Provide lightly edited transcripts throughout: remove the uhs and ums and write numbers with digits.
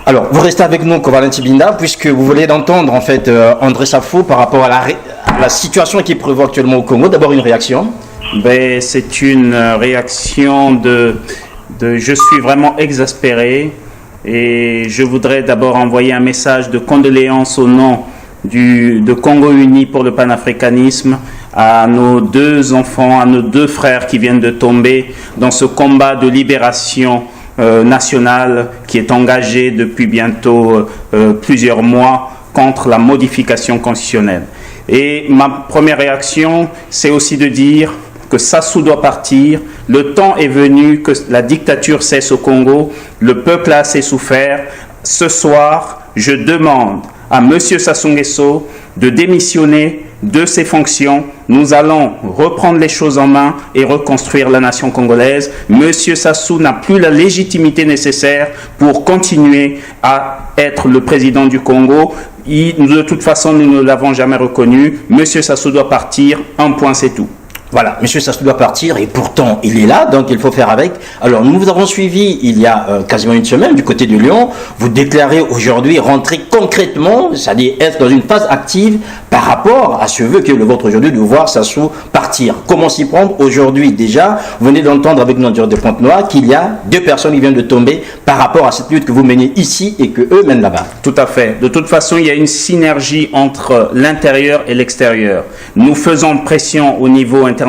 Alors, vous restez avec nous, Kovalan Tibinda, puisque vous voulez d'entendre en fait André Safou par rapport à la situation qui prévaut actuellement au Congo. D'abord, une réaction. Ben, c'est une réaction de je suis vraiment exaspéré et je voudrais d'abord envoyer un message de condoléances au nom de Congo Uni pour le panafricanisme à nos deux enfants, à nos deux frères qui viennent de tomber dans ce combat de libération nationale qui est engagé depuis bientôt plusieurs mois contre la modification constitutionnelle. Et ma première réaction, c'est aussi de dire que Sassou doit partir. Le temps est venu que la dictature cesse au Congo. Le peuple a assez souffert. Ce soir, je demande à M. Sassou Nguesso de démissionner de ses fonctions. Nous allons reprendre les choses en main et reconstruire la nation congolaise. M. Sassou n'a plus la légitimité nécessaire pour continuer à être le président du Congo. De toute façon, nous ne l'avons jamais reconnu. M. Sassou doit partir. Un point, c'est tout. Voilà, monsieur Sassou doit partir et pourtant il est là, donc il faut faire avec. Alors nous vous avons suivi il y a quasiment une semaine du côté de Lyon. Vous déclarez aujourd'hui rentrer concrètement, c'est-à-dire être dans une phase active par rapport à ce vœu que le vôtre aujourd'hui de voir Sassou partir. Comment s'y prendre aujourd'hui déjà? Vous venez d'entendre avec notre de Pointe-Noire qu'il y a 2 personnes qui viennent de tomber par rapport à cette lutte que vous menez ici et que eux mènent là-bas. Tout à fait. De toute façon, il y a une synergie entre l'intérieur et l'extérieur. Nous faisons pression au niveau international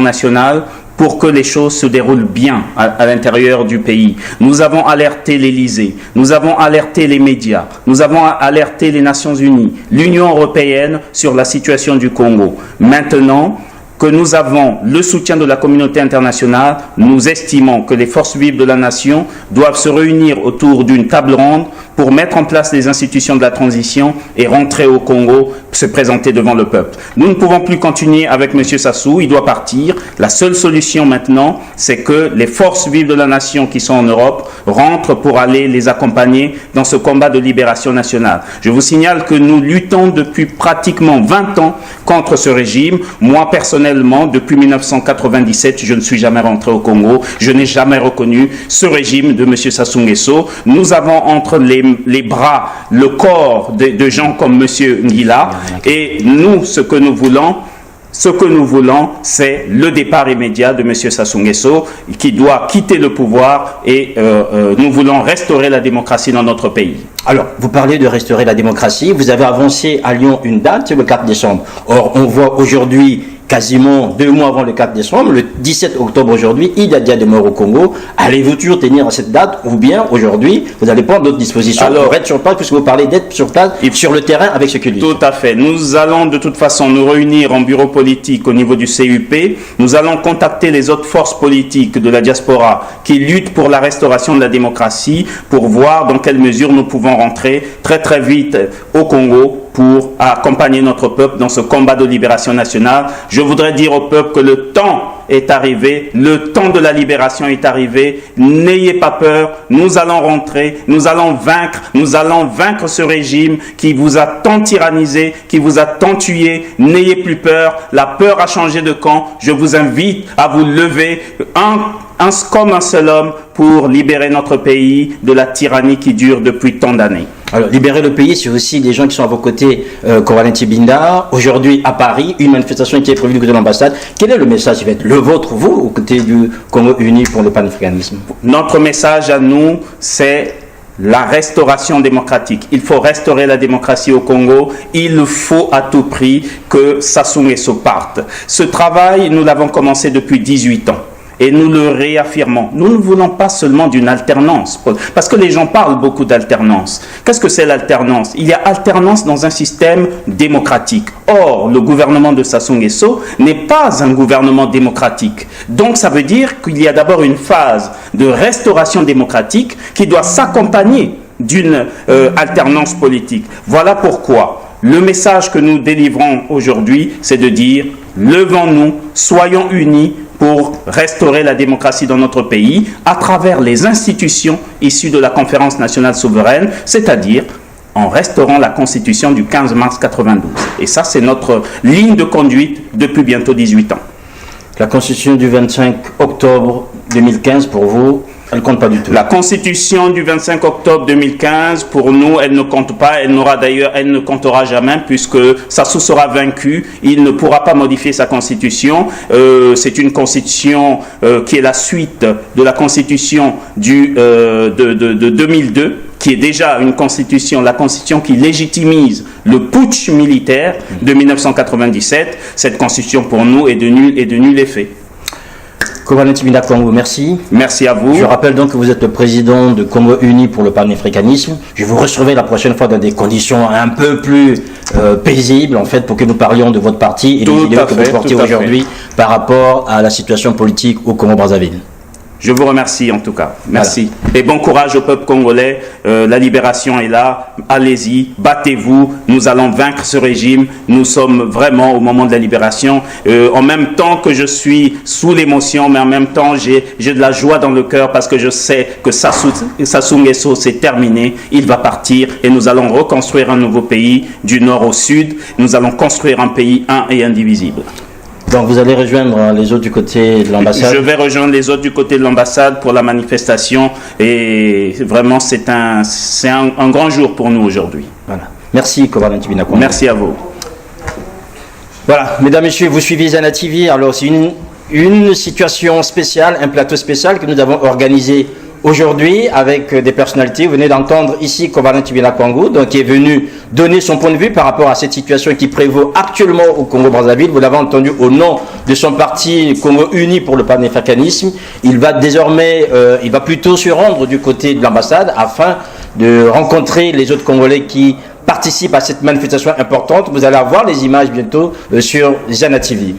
pour que les choses se déroulent bien à l'intérieur du pays. Nous avons alerté l'Élysée, nous avons alerté les médias, nous avons alerté les Nations Unies, l'Union européenne sur la situation du Congo. Maintenant que nous avons le soutien de la communauté internationale, nous estimons que les forces vives de la nation doivent se réunir autour d'une table ronde pour mettre en place les institutions de la transition et rentrer au Congo, se présenter devant le peuple. Nous ne pouvons plus continuer avec M. Sassou, il doit partir. La seule solution maintenant, c'est que les forces vives de la nation qui sont en Europe rentrent pour aller les accompagner dans ce combat de libération nationale. Je vous signale que nous luttons depuis pratiquement 20 ans contre ce régime. Moi, personnellement, depuis 1997, je ne suis jamais rentré au Congo. Je n'ai jamais reconnu ce régime de M. Sassou Nguesso. Nous avons entre les bras le corps de gens comme M. Ngila. Et nous, ce que nous voulons, c'est le départ immédiat de M. Sassou Nguesso qui doit quitter le pouvoir et nous voulons restaurer la démocratie dans notre pays. Alors, vous parlez de restaurer la démocratie. Vous avez avancé à Lyon une date, c'est le 4 décembre. Or, on voit aujourd'hui, quasiment 2 mois avant le 4 décembre, le 17 octobre aujourd'hui, il y a déjà des morts au Congo. Allez-vous toujours tenir à cette date ou bien aujourd'hui, vous allez prendre d'autres dispositions pour être sur place, puisque vous parlez d'être sur place et sur le terrain avec ce que dit. Tout à fait. Nous allons de toute façon nous réunir en bureau politique au niveau du CUP. Nous allons contacter les autres forces politiques de la diaspora qui luttent pour la restauration de la démocratie pour voir dans quelle mesure nous pouvons rentrer très très vite au Congo pour accompagner notre peuple dans ce combat de libération nationale. Je voudrais dire au peuple que le temps est arrivé, le temps de la libération est arrivé. N'ayez pas peur, nous allons rentrer, nous allons vaincre ce régime qui vous a tant tyrannisé, qui vous a tant tué. N'ayez plus peur, la peur a changé de camp. Je vous invite à vous lever comme un seul homme pour libérer notre pays de la tyrannie qui dure depuis tant d'années. Alors, libérer le pays, c'est aussi des gens qui sont à vos côtés, Kovalan Tibinda. Aujourd'hui, à Paris, une manifestation qui est prévue du côté de l'ambassade. Quel est le message qui va être le vôtre, vous, aux côtés du Congo uni pour le panafricanisme? Notre message à nous, c'est la restauration démocratique. Il faut restaurer la démocratie au Congo. Il faut à tout prix que Sassou Nguesso parte. Ce travail, nous l'avons commencé depuis 18 ans. Et nous le réaffirmons. Nous ne voulons pas seulement d'une alternance. Parce que les gens parlent beaucoup d'alternance. Qu'est-ce que c'est l'alternance? Il y a alternance dans un système démocratique. Or, le gouvernement de Sassou Nguesso n'est pas un gouvernement démocratique. Donc, ça veut dire qu'il y a d'abord une phase de restauration démocratique qui doit s'accompagner d'une alternance politique. Voilà pourquoi le message que nous délivrons aujourd'hui, c'est de dire « Levons-nous, soyons unis » pour restaurer la démocratie dans notre pays à travers les institutions issues de la Conférence nationale souveraine, c'est-à-dire en restaurant la Constitution du 15 mars 92. Et ça, c'est notre ligne de conduite depuis bientôt 18 ans. La Constitution du 25 octobre 2015, pour vous, Elle ne compte pas du tout. La constitution du 25 octobre 2015, pour nous, elle ne compte pas. Elle ne comptera jamais puisque Sassou sera vaincu. Il ne pourra pas modifier sa constitution. C'est une constitution qui est la suite de la constitution de 2002. Qui est déjà une constitution, la constitution qui légitimise le putsch militaire de 1997. Cette constitution, pour nous, est de nul effet. Kovalentin Tibinda Kwangu, merci. Merci à vous. Je rappelle donc que vous êtes le président de Congo Uni pour le panafricanisme. Je vous recevrai la prochaine fois dans des conditions un peu plus paisibles, en fait, pour que nous parlions de votre parti et des idées que vous portez aujourd'hui par rapport à la situation politique au Congo-Brazzaville. Je vous remercie en tout cas. Merci. Voilà. Et bon courage au peuple congolais. La libération est là. Allez-y, battez-vous. Nous allons vaincre ce régime. Nous sommes vraiment au moment de la libération. En même temps que je suis sous l'émotion, mais en même temps j'ai de la joie dans le cœur parce que je sais que Sassou Nguesso c'est terminé. Il va partir et nous allons reconstruire un nouveau pays du nord au sud. Nous allons construire un pays un et indivisible. Donc vous allez rejoindre les autres du côté de l'ambassade? Je vais rejoindre les autres du côté de l'ambassade pour la manifestation et vraiment c'est un grand jour pour nous aujourd'hui. Voilà. Merci Kovalentin Tibinda Kwangu. Merci à vous. Voilà, mesdames, messieurs, vous suivez Zana TV. Alors c'est une situation spéciale, un plateau spécial que nous avons organisé aujourd'hui avec des personnalités. Vous venez d'entendre ici Kovalentin Tibinda Kwangu, donc qui est venu donner son point de vue par rapport à cette situation qui prévaut actuellement au Congo-Brazzaville. Vous l'avez entendu au nom de son parti Congo Uni pour le panafricanisme. Il va désormais, il va plutôt se rendre du côté de l'ambassade afin de rencontrer les autres Congolais qui participent à cette manifestation importante. Vous allez avoir les images bientôt sur Zana TV.